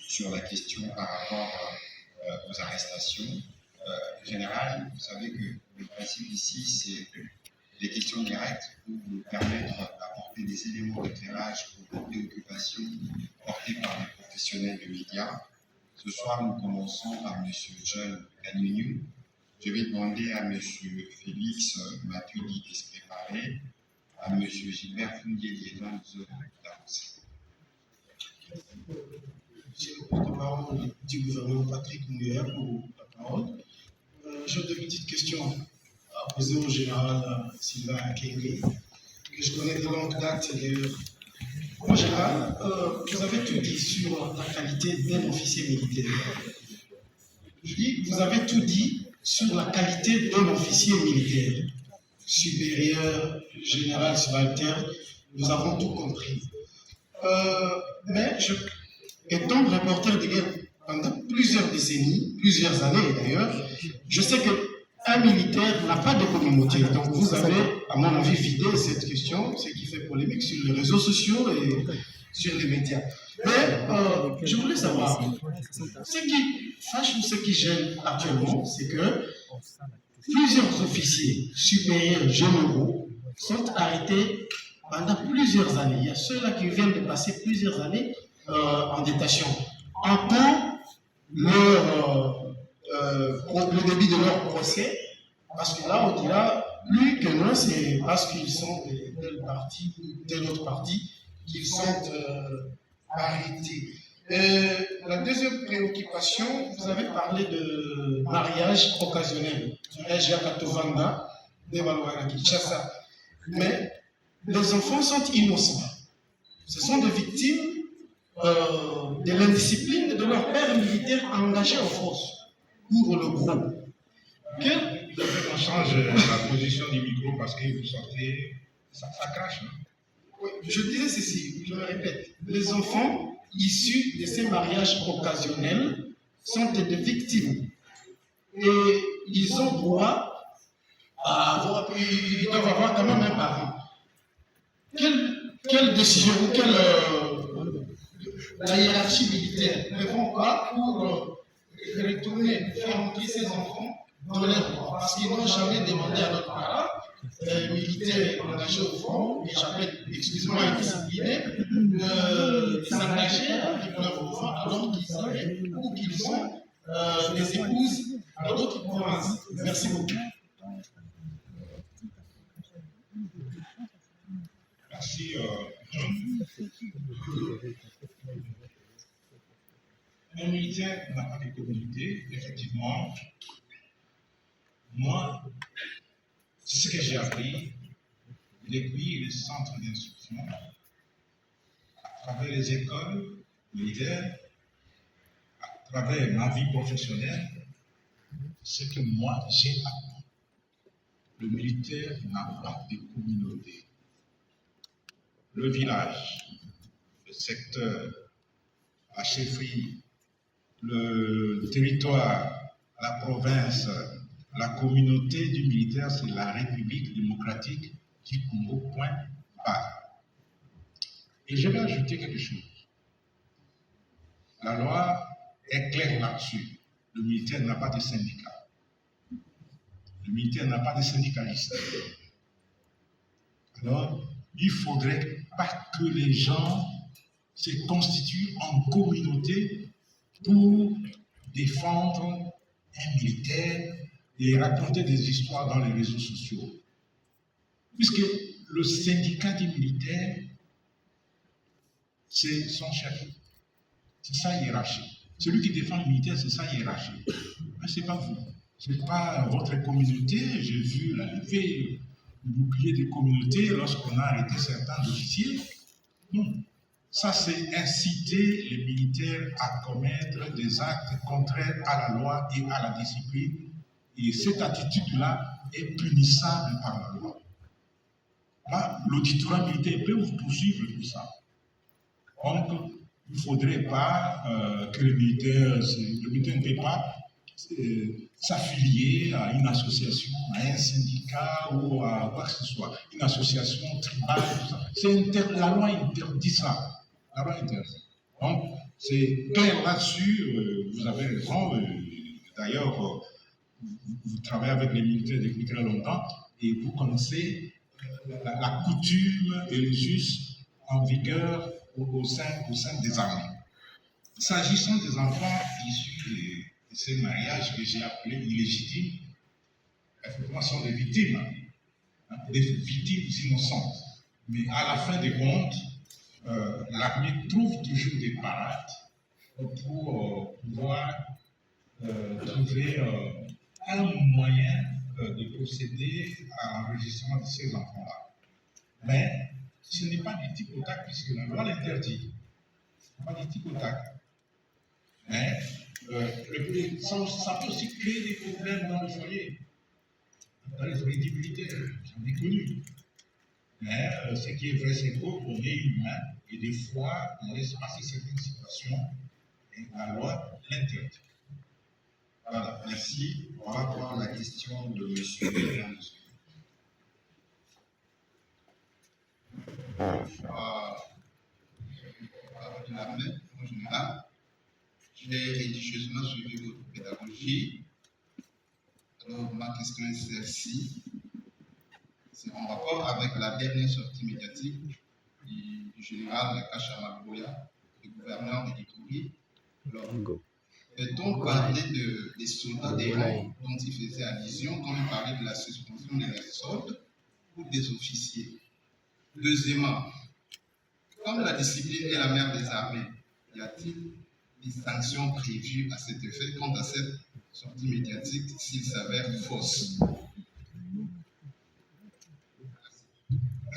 sur la question par rapport aux arrestations. Général, vous savez que le principe ici, c'est les questions directes pour nous permettre d'apporter des éléments d'éclairage aux préoccupations portées par les professionnels de médias. Ce soir, nous commençons par M. John Kanyunyu. Je vais demander à M. Félix Matuidi de se préparer, à M. Gilbert Foundier-Liédon d'avancer. Monsieur le porte-parole du gouvernement Patrick Mouillère pour la parole. J'ai deux petites questions à poser au général Sylvain Akenge, que je connais de longue date d'ailleurs. En général, vous avez tout dit sur la qualité d'un officier militaire. Je dis, vous avez tout dit sur la qualité d'un officier militaire. Supérieur, général, subalterne, nous avons tout compris. Mais étant reporter de guerre pendant plusieurs décennies, plusieurs années d'ailleurs, je sais qu'un militaire n'a pas de communauté. Donc vous avez, à mon avis, vidé cette question, ce qui fait polémique sur les réseaux sociaux et sur les médias. Mais je voulais savoir, ce qui fâche ou ce qui gêne actuellement, c'est que plusieurs officiers supérieurs généraux sont arrêtés pendant plusieurs années. Il y a ceux-là qui viennent de passer plusieurs années en détention. Entend le début de leur procès, parce que là, on dira plus que non, c'est parce qu'ils sont de telle partie ou telle autre partie qu'ils sont arrêtés. La deuxième préoccupation, vous avez parlé de mariage occasionnel. Mais les enfants sont innocents. Ce sont des victimes de l'indiscipline de leur père militaire engagé en force pour le groupe. On change la position du micro parce que vous sortez, ça crache. Hein? Oui, je disais ceci, je me répète. Les enfants issus de ces mariages occasionnels sont des victimes. Et ils ont droit à avoir, ils doivent avoir quand même un parent. Quelle décision, la hiérarchie militaire ne vont pas pour retourner, faire entrer ces enfants dans leurs droits, parce qu'ils n'ont jamais demandé à leurs parents militaires engagés au front, et j'appelle, excusez-moi, indisciplinés, de s'engager avec leurs enfants alors qu'ils avaient ou qu'ils ont des épouses dans d'autres provinces. Merci beaucoup. Merci, John. Un militaire n'a pas de communauté, effectivement. Moi, c'est ce que j'ai appris depuis les centres d'instruction, à travers les écoles militaires, à travers ma vie professionnelle, ce que moi j'ai appris. Le militaire n'a pas de communauté. Le village, le secteur, la chefferie, le territoire, la province, la communauté du militaire, c'est la République démocratique du Congo, point barre. Et je vais ajouter quelque chose. La loi est claire là-dessus. Le militaire n'a pas de syndicat. Le militaire n'a pas de syndicaliste. Alors, il ne faudrait pas que les gens se constituent en communauté pour défendre un militaire et raconter des histoires dans les réseaux sociaux. Puisque le syndicat des militaires, c'est son chef. C'est sa hiérarchie. Celui qui défend le militaire, c'est sa hiérarchie. Mais ce n'est pas vous. Ce n'est pas votre communauté. J'ai vu la levée du bouclier des communautés lorsqu'on a arrêté certains officiers. Non. Ça, c'est inciter les militaires à commettre des actes contraires à la loi et à la discipline. Et cette attitude-là est punissable par la loi. Là, l'auditorat militaire peut vous poursuivre pour ça. Donc, il ne faudrait pas que le militaire ne peut pas s'affilier à une association, à un syndicat ou à quoi que ce soit, une association tribale, tout ça. La loi interdit ça. La loi interdit. Donc, C'est clair là-dessus, vous avez raison. D'ailleurs, vous travaillez avec les militaires depuis très longtemps et vous connaissez la coutume et les us en vigueur au sein des armées. S'agissant des enfants issus de ces mariages que j'ai appelés illégitimes, effectivement, sont des victimes, des victimes innocentes. Mais à la fin des comptes, l'armée trouve toujours des parades pour pouvoir trouver un moyen de procéder à l'enregistrement de ces enfants-là. Mais ce n'est pas du tic au tac puisque la loi l'interdit. Ce n'est pas du tic au tac. Mais ça peut aussi créer des problèmes dans le foyer. Dans les foyers militaires, j'en ai connu. Mais ce qui est vrai, c'est qu'on est humain et des fois, on laisse passer certaines situations et la loi l'interdit. Voilà, merci. On va prendre la question de M. La main, en général, j'ai religieusement suivi votre pédagogie. Alors, ma question est celle-ci. C'est en rapport avec la dernière sortie médiatique du général Kachama Boya, le gouverneur de l'Itourie. Peut-on parler des soldats des rangs dont il faisait allusion quand il parlait de la suspension des soldes ou des officiers? Deuxièmement, comme la discipline est la mère des armées, y a-t-il des sanctions prévues à cet effet quant à cette sortie médiatique s'il s'avère fausse?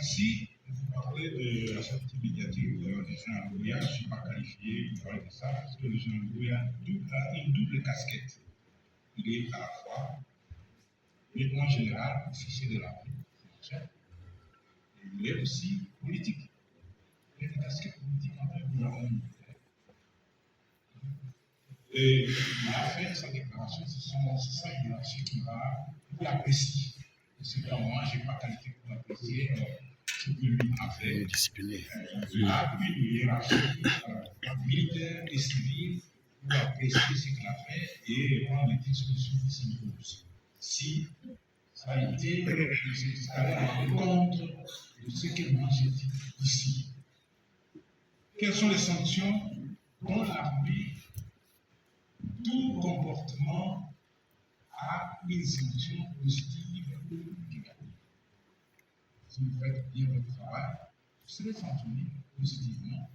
Si vous parlez de la sortie médiatique de Jean Bouya, je ne suis pas qualifié pour parler de ça, parce que le Jean Bouya a une double casquette. Il est à la fois lieutenant général, officier de l'armée, et il est aussi politique. Il a une casquette politique en tant que gouvernement militaire. Et il a fait sa déclaration, c'est sa hiérarchie qui l'apprécie. C'est comme moi, je n'ai pas qualité pour l'apprécier. Ce que lui a fait. Il a une hiérarchie militaire et civile pour apprécier ce qu'il a fait et prendre les dispositions qui s'imposent. Si ça a été, ça allait à l'encontre de ce que moi j'ai dit ici. Quelles sont les sanctions dont l'armée, tout comportement a une sanction positive ou négative? Si vous faites bien votre travail, vous serez sanctionné positivement.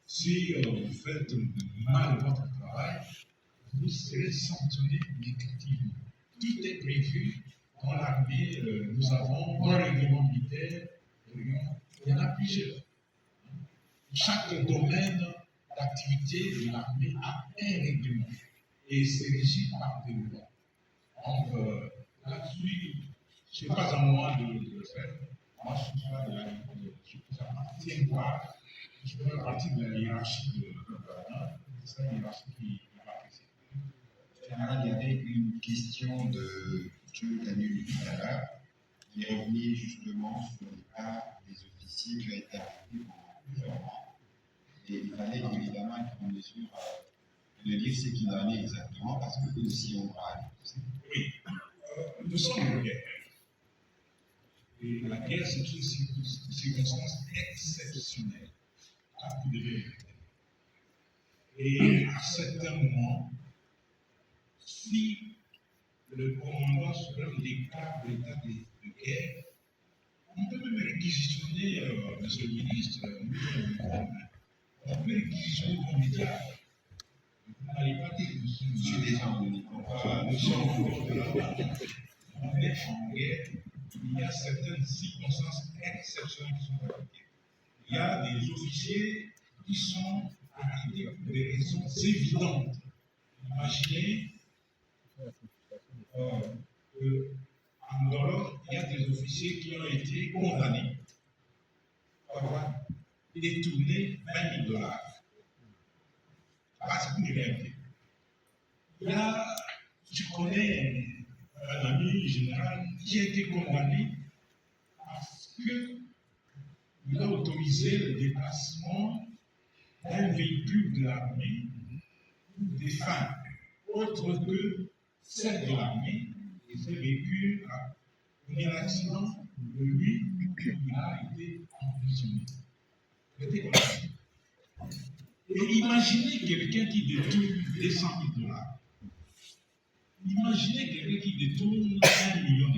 Si vous faites mal votre travail, vous serez sanctionné négativement. Tout est prévu dans l'armée. Nous avons un règlement militaire. Il y en a plusieurs. Chaque domaine d'activité de l'armée a un règlement et c'est régi par des lois. Donc, là-dessus, ce n'est pas à moi de le faire. Moi, je suis pas de la je fais partie de la hiérarchie de gouvernement. C'est la hiérarchie qui va apprécier. Général, il y avait une question de Joe Daniel tout à l'heure, qui revenait justement sur le cas des officiers qui a été arrêté pendant plusieurs mois. Et il fallait évidemment être en mesure de dire ce qu'il en est exactement, parce que eux aussi ont droit à l'imposer. Oui, nous sommes en guerre. Et la guerre, c'est une circonstance exceptionnelle. Vous devez le faire. Et à certains moments, si le commandant suprême déclare l'état de guerre, on peut même réquisitionner, monsieur le ministre, on peut réquisitionner vos médias. Vous n'allez pas dire que Je suis déjà en nous sommes en guerre. On est en guerre. Il y a certaines circonstances exceptionnelles qui sont appliquées. Il y a des officiers qui sont arrêtés pour des raisons évidentes. Imaginez qu'en Dolo, il y a des officiers qui ont été condamnés pour avoir détourné 20 000 $. Ah, c'est une réalité. Il y a, je connais un ami général qui a été condamné parce qu'il a autorisé le déplacement un véhicule de l'armée pour des fins autres que celles de l'armée, et ce véhicule a eu un accident de lui, il a été emprisonné. Et imaginez quelqu'un qui détourne des 100 000 $. Imaginez quelqu'un qui détourne 1 million $.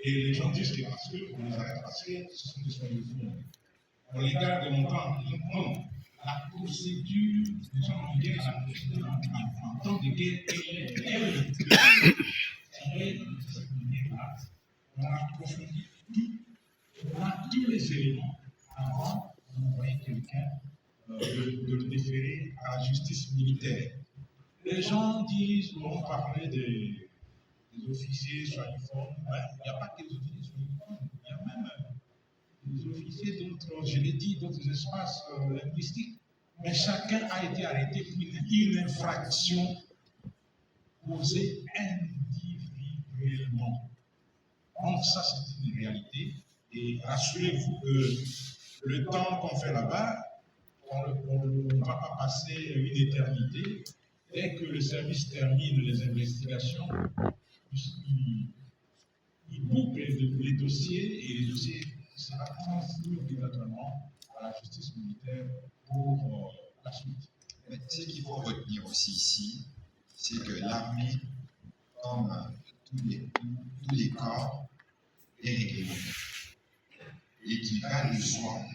Et les gens disent que parce qu'on les arrête, parce que ce sont des soignants fous. On les garde longtemps. Non. La procédure, les gens en guerre, la procédure en temps de guerre, on a approfondi tout, on a tous les éléments avant d'envoyer quelqu'un, de le déférer à la justice militaire. Les gens disent, on parlait des officiers sur uniforme. Il n'y a pas que des officiers sur uniforme, il y a même des officiers d'autres, je l'ai dit, d'autres espaces linguistiques. Mais chacun a été arrêté pour une infraction posée individuellement. Donc ça, c'est une réalité. Et rassurez-vous que le temps qu'on fait là-bas, on ne va pas passer une éternité. Dès que le service termine les investigations, il boucle les dossiers et les dossiers seront transmis obligatoirement à la justice militaire pour la suite. Mais ce qu'il faut retenir aussi ici, c'est que l'armée, comme tous les corps, est réglementé. Et qu'il va de soi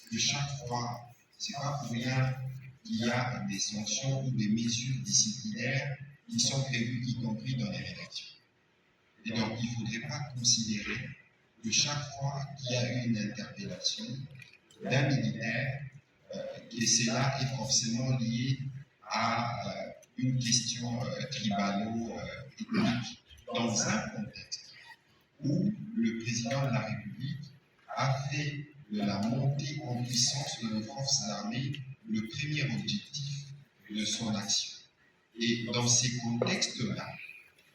que chaque fois, ce n'est pas pour rien qu'il y a des sanctions ou des mesures disciplinaires qui sont prévues, y compris dans les rédactions. Et donc, il ne faudrait pas considérer que chaque fois qu'il y a eu une interpellation d'un militaire, que cela est forcément lié à une question tribalo-ethnique, dans un contexte où le président de la République a fait de la montée en puissance de nos forces armées le premier objectif de son action. Et dans ces contextes-là,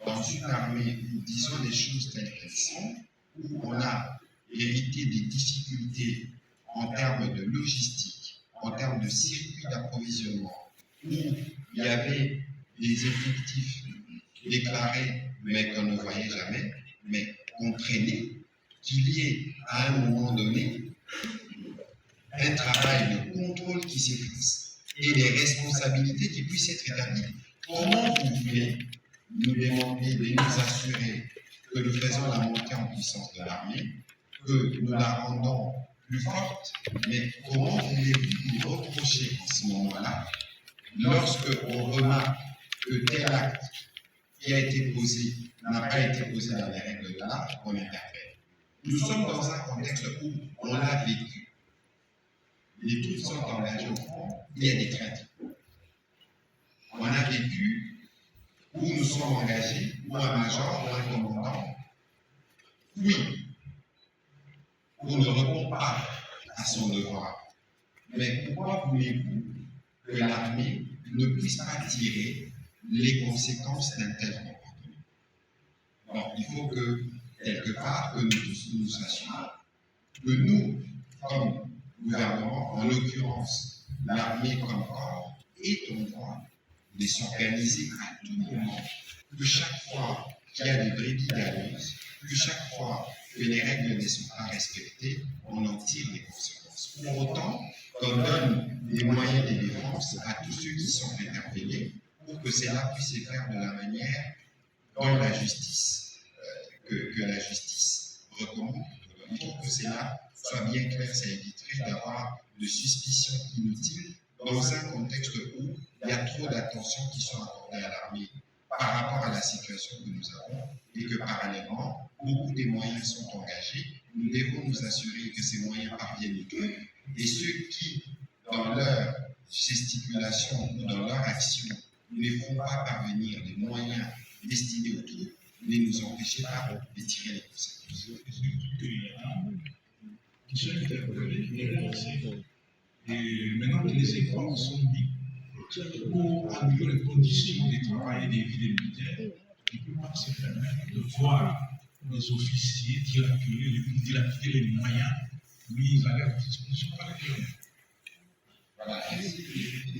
dans une armée où, disons les choses telles qu'elles sont, où on a hérité des difficultés en termes de logistique, en termes de circuit d'approvisionnement, où il y avait des effectifs déclarés mais qu'on ne voyait jamais, mais qu'on traînait, qu'il y ait à un moment donné un travail de contrôle qui s'efface et des responsabilités qui puissent être établies. Comment vous voulez nous demander de nous assurer que nous faisons la montée en puissance de l'armée, que nous la rendons plus forte, mais comment voulez-vous nous reprocher en ce moment-là, lorsque on remarque que tel acte qui a été posé n'a pas été posé dans les règles de l'art, on interpelle. Nous sommes dans un contexte où on l'a vécu. Les troupes sont engagées au front, il y a des traites. On a vécu où nous sommes engagés, où un major ou un commandant, oui, on ne répond pas à son devoir. Mais pourquoi voulez-vous que l'armée ne puisse pas tirer les conséquences d'un tel comportement? Donc, il faut que, quelque part, que nous tous nous sachions que nous, comme gouvernement, en l'occurrence l'armée comme corps, est en droit de s'organiser à tout moment, que chaque fois qu'il y a des brebis galeuses, que chaque fois que les règles ne sont pas respectées, on en tire les conséquences. Pour autant, qu'on donne les moyens de défense à tous ceux qui sont interpellés pour que cela puisse se faire de la manière dont la justice, que la justice recommande. Il faut que cela soit bien clair, ça éviterait d'avoir de suspicions inutiles dans un contexte où il y a trop d'attention qui sont accordées à l'armée par rapport à la situation que nous avons et que parallèlement, beaucoup des moyens sont engagés. Nous devons nous assurer que ces moyens parviennent aux troupes et ceux qui, dans leur gesticulation ou dans leur action, ne font pas parvenir les moyens destinés aux troupes, ne nous empêchez pas de tirer les conséquences. Qui sont interpellés, et maintenant que les efforts sont mis pour améliorer les conditions de travail des villes militaires, il ne peut pas se permettre de voir les officiers dilapider les moyens mis à leur disposition par les gouvernements. Voilà, ainsi que les